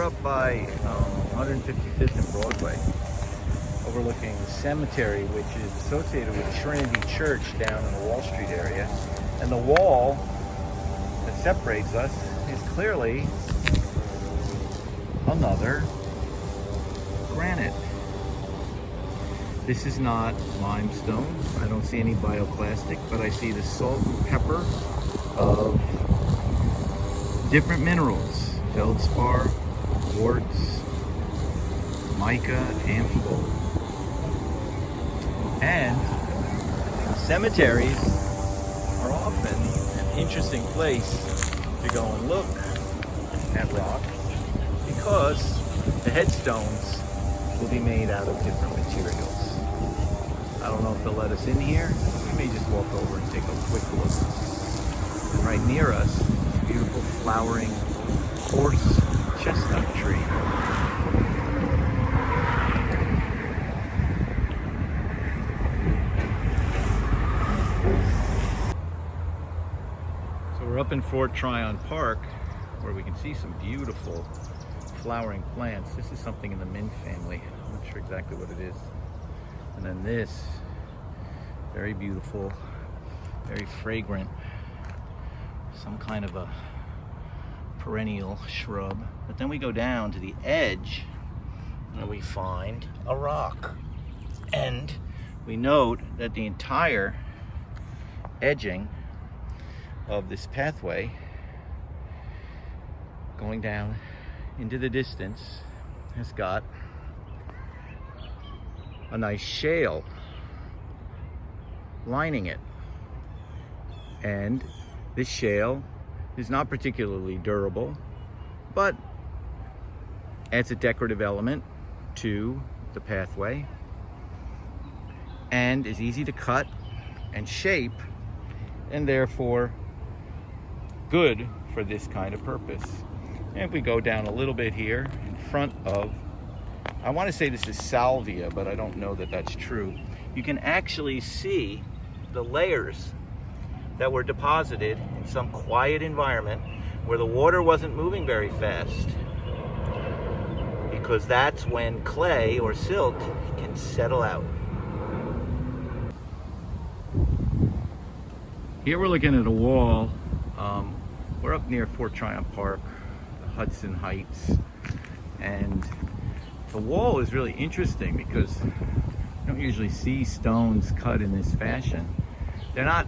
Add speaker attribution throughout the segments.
Speaker 1: up by 155th and Broadway, overlooking the cemetery, which is associated with Trinity Church down in the Wall Street area. And the wall that separates us is clearly another granite. This is not limestone. I don't see any bioplastic, but I see the salt and pepper of different minerals: feldspar, quartz, mica, amphibole. And cemeteries are often an interesting place to go and look at rock, because the headstones will be made out of different materials. I don't know if they'll let us in here. We may just walk over and take a quick look. And right near us, a beautiful flowering horse chestnut tree. So we're up in Fort Tryon Park, where we can see some beautiful flowering plants. This is something in the mint family. I'm not sure exactly what it is. And then this, very beautiful, very fragrant, some kind of a perennial shrub. But then we go down to the edge and we find a rock. And we note that the entire edging of this pathway going down into the distance has got a nice shale lining it. And this shale is not particularly durable, but adds a decorative element to the pathway and is easy to cut and shape, and therefore good for this kind of purpose. And if we go down a little bit here in front of, I want to say this is salvia, but I don't know that that's true. You can actually see the layers that were deposited in some quiet environment where the water wasn't moving very fast, because that's when clay or silt can settle out. Here we're looking at a wall. We're up near Fort Tryon Park, Hudson Heights, and the wall is really interesting because you don't usually see stones cut in this fashion. They're not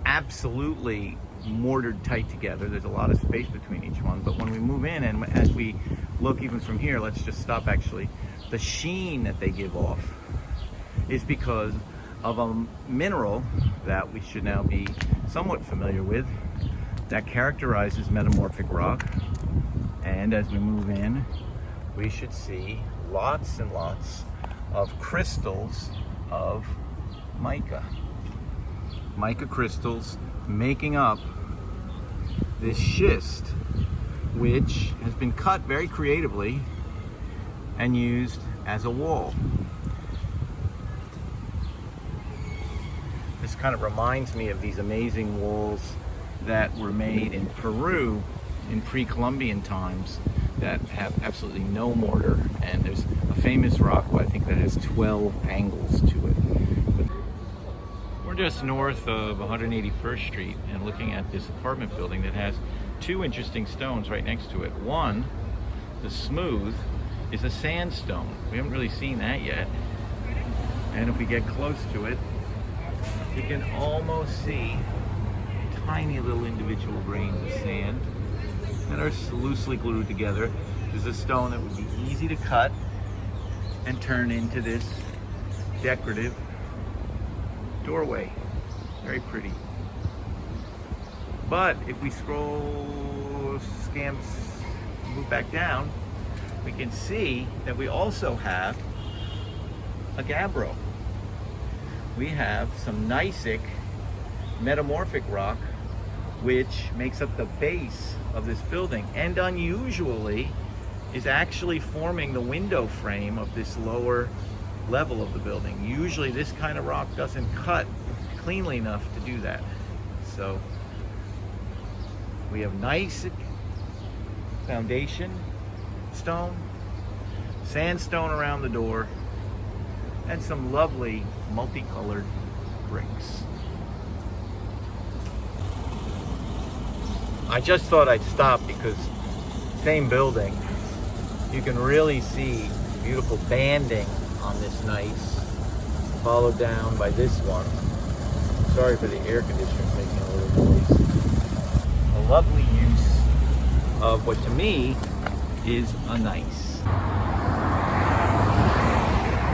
Speaker 1: absolutely mortared tight together. There's a lot of space between each one, but when we move in and as we look even from here, let's just stop actually, the sheen that they give off is because of a mineral that we should now be somewhat familiar with that characterizes metamorphic rock. And as we move in, we should see lots and lots of crystals of mica. Mica crystals making up this schist, which has been cut very creatively and used as a wall. This kind of reminds me of these amazing walls that were made in Peru in pre-Columbian times that have absolutely no mortar, and there's a famous rock, I think, that has 12 angles to it. But we're just north of 181st Street and looking at this apartment building that has two interesting stones right next to it. One, the smooth, is a sandstone. We haven't really seen that yet. And if we get close to it, you can almost see tiny little individual grains of sand that are loosely glued together. There's a stone that would be easy to cut and turn into this decorative doorway. Very pretty. But if we move back down, we can see that we also have a gabbro. We have some gneissic metamorphic rock, which makes up the base of this building, and unusually is actually forming the window frame of this lower level of the building. Usually this kind of rock doesn't cut cleanly enough to do that. So we have gneissic foundation sandstone around the door, and some lovely multicolored bricks. I just thought I'd stop because same building, you can really see beautiful banding on this nice, followed down by this one. Sorry for the air conditioner making a little noise. A lovely use of what to me is a nice.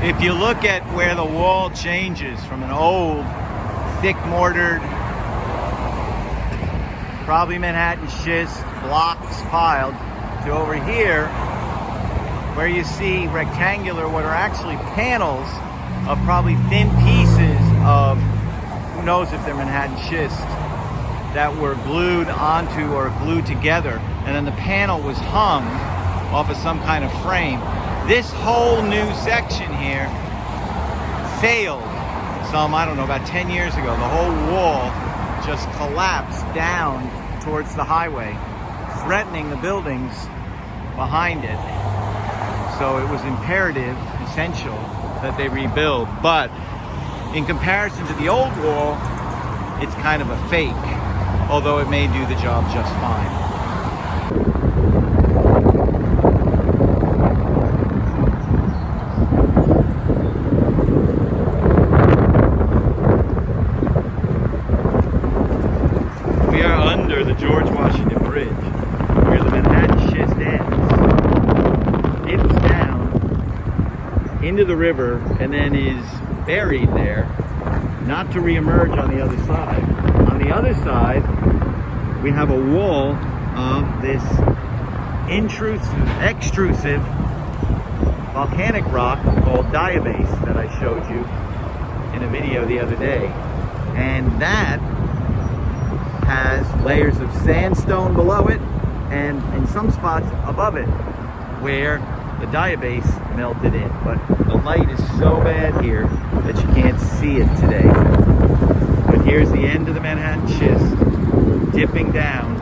Speaker 1: If you look at where the wall changes from an old, thick mortared, probably Manhattan schist, blocks piled, to over here, where you see rectangular, what are actually panels of probably thin pieces of, who knows if they're Manhattan schist, that were glued onto or glued together, and then the panel was hung off of some kind of frame. This whole new section here failed some, I don't know, about 10 years ago. The whole wall just collapsed down towards the highway, threatening the buildings behind it. So it was imperative, essential, that they rebuild. But in comparison to the old wall, it's kind of a fake, although it may do the job just fine. We are under the George Washington Bridge, where the Manhattan schist ends, dips down into the river, and then is buried there, not to reemerge on the other side. On the other side, we have a wall of this extrusive volcanic rock called diabase that I showed you in a video the other day. And that has layers of sandstone below it, and in some spots above it where the diabase melted in. But the light is so bad here that you can't see it today. But here's the end of the Manhattan schist, dipping down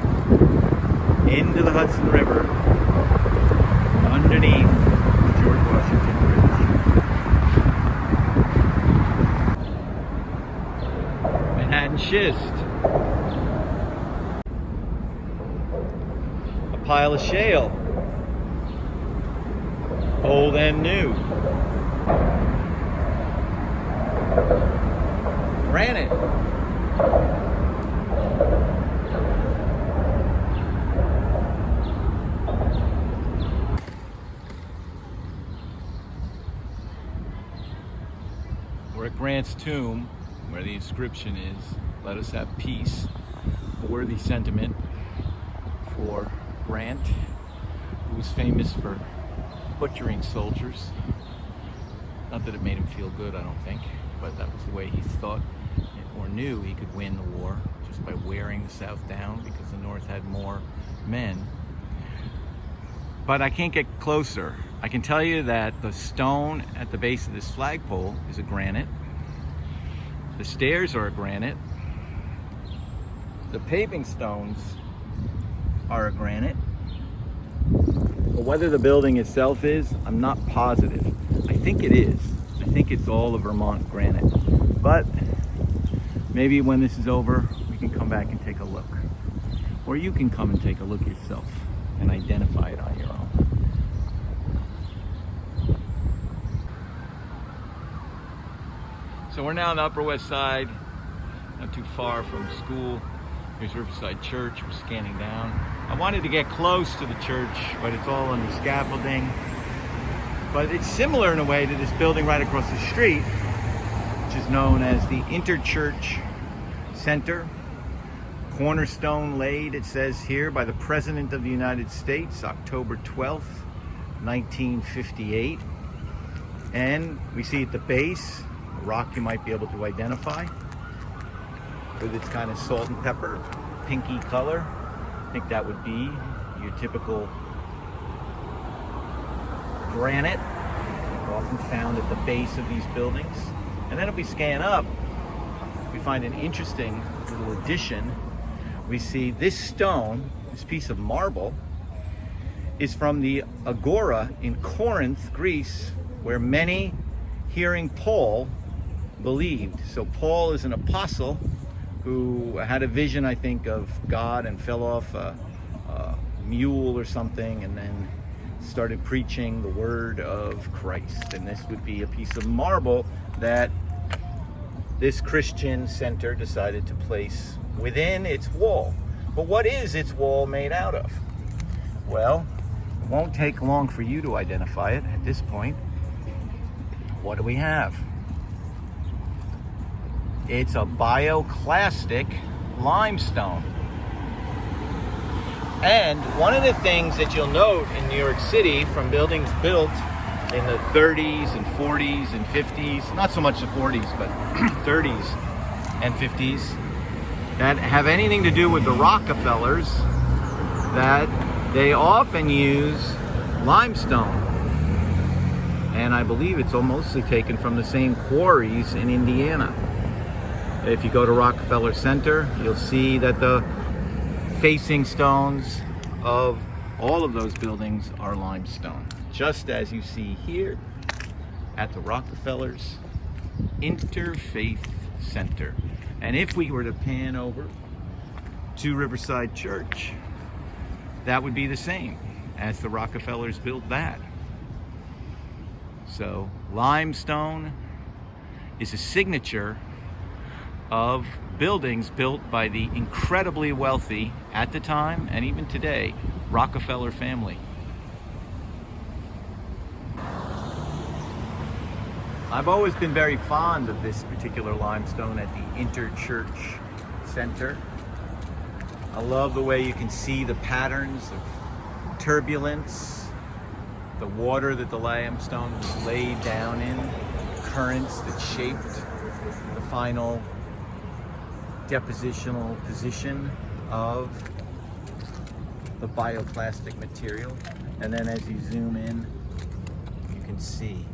Speaker 1: into the Hudson River underneath the George Washington Bridge. Manhattan schist. A pile of shale. Old and new. Granite. We're at Grant's tomb, where the inscription is, "Let us have peace." A worthy sentiment for Grant, who was famous for butchering soldiers. Not that it made him feel good, I don't think, but that was the way he thought or knew he could win the war, just by wearing the South down, because the North had more men. But I can't get closer. I can tell you that the stone at the base of this flagpole is a granite. The stairs are a granite. The paving stones are a granite. But whether the building itself is, I'm not positive. I think it is. I think it's all of Vermont granite. But maybe when this is over, we can come back and take a look. Or you can come and take a look yourself and identify it on your own. So we're now on the Upper West Side, not too far from school. Here's Riverside Church. We're scanning down. I wanted to get close to the church, but it's all under scaffolding. But it's similar in a way to this building right across the street, which is known as the Interchurch Center. Cornerstone laid, it says here, by the President of the United States, October 12th, 1958. And we see at the base, a rock you might be able to identify, with its kind of salt and pepper, pinky color. I think that would be your typical granite, often found at the base of these buildings. And then if we scan up, we find an interesting little addition. We see this stone, this piece of marble, is from the Agora in Corinth, Greece, where many, hearing Paul, believed. So Paul is an apostle who had a vision, I think, of God and fell off a mule or something, and then started preaching the word of Christ. And this would be a piece of marble that this Christian center decided to place within its wall. But what is its wall made out of? Well, it won't take long for you to identify it at this point. What do we have? It's a bioclastic limestone. And one of the things that you'll note in New York City from buildings built in the 30s and 40s and 50s, not so much the 40s, but 30s and 50s, that have anything to do with the Rockefellers, that they often use limestone. And I believe it's mostly taken from the same quarries in Indiana. If you go to Rockefeller Center, you'll see that the facing stones of all of those buildings are limestone, just as you see here at the Rockefeller's Interfaith Center. And if we were to pan over to Riverside Church, that would be the same as the Rockefellers built that. So limestone is a signature of buildings built by the incredibly wealthy, at the time and even today, Rockefeller family. I've always been very fond of this particular limestone at the Interchurch Center. I love the way you can see the patterns of turbulence, the water that the limestone was laid down in, currents that shaped the final depositional position of the bioplastic material. And then as you zoom in, you can see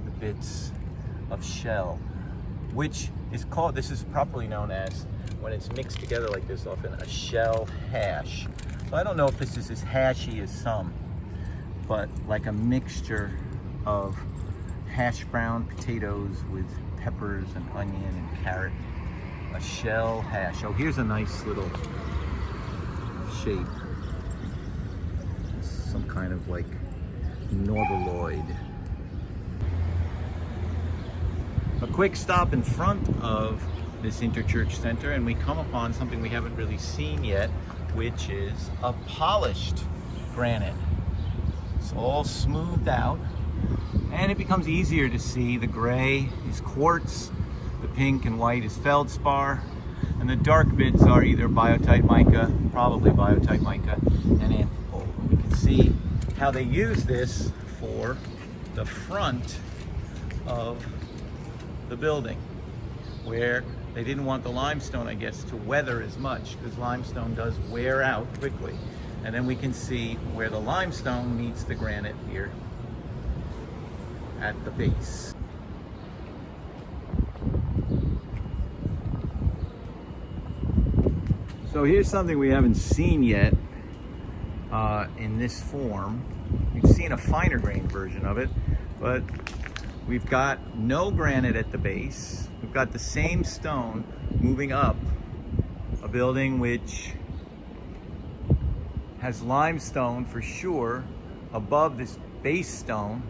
Speaker 1: the bits of shell, which is called, this is properly known as, when it's mixed together like this, often a shell hash. So I don't know if this is as hashy as some, but like a mixture of hash brown potatoes with peppers and onion and carrot. A shell hash. Oh, here's a nice little shape. Some kind of like norboloid. A quick stop in front of this Interchurch Center, and we come upon something we haven't really seen yet, which is a polished granite. It's all smoothed out, and it becomes easier to see. The gray is quartz, the pink and white is feldspar, and the dark bits are either biotite mica, probably biotite mica, and amphibole. We can see how they use this for the front of the building, where they didn't want the limestone, I guess, to weather as much, because limestone does wear out quickly. And then we can see where the limestone meets the granite here at the base. So here's something we haven't seen yet in this form. We've seen a finer grained version of it, but we've got no granite at the base. We've got the same stone moving up a building which has limestone for sure above this base stone,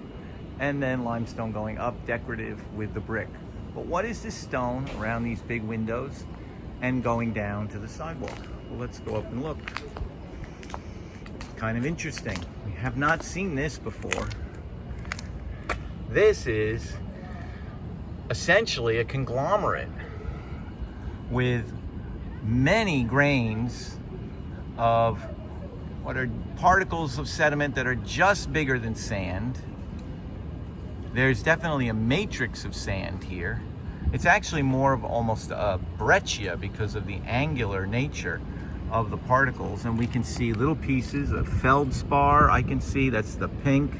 Speaker 1: and then limestone going up decorative with the brick. But what is this stone around these big windows and going down to the sidewalk? Well, let's go up and look. Kind of interesting. We have not seen this before. This is essentially a conglomerate with many grains of what are particles of sediment that are just bigger than sand. There's definitely a matrix of sand here. It's actually more of almost a breccia because of the angular nature of the particles. And we can see little pieces of feldspar. I can see that's the pink.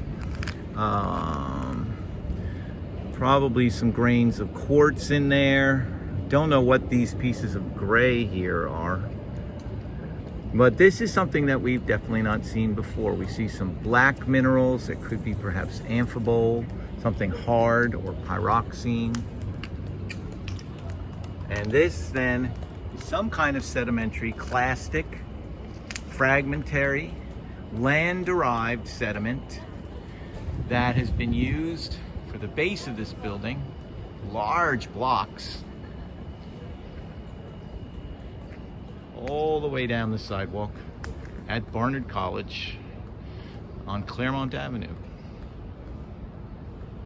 Speaker 1: Probably some grains of quartz in there. Don't know what these pieces of gray here are. But this is something that we've definitely not seen before. We see some black minerals that could be perhaps amphibole, something hard, or pyroxene. And this then is some kind of sedimentary, clastic, fragmentary, land-derived sediment that has been used for the base of this building, large blocks, all the way down the sidewalk at Barnard College on Claremont Avenue.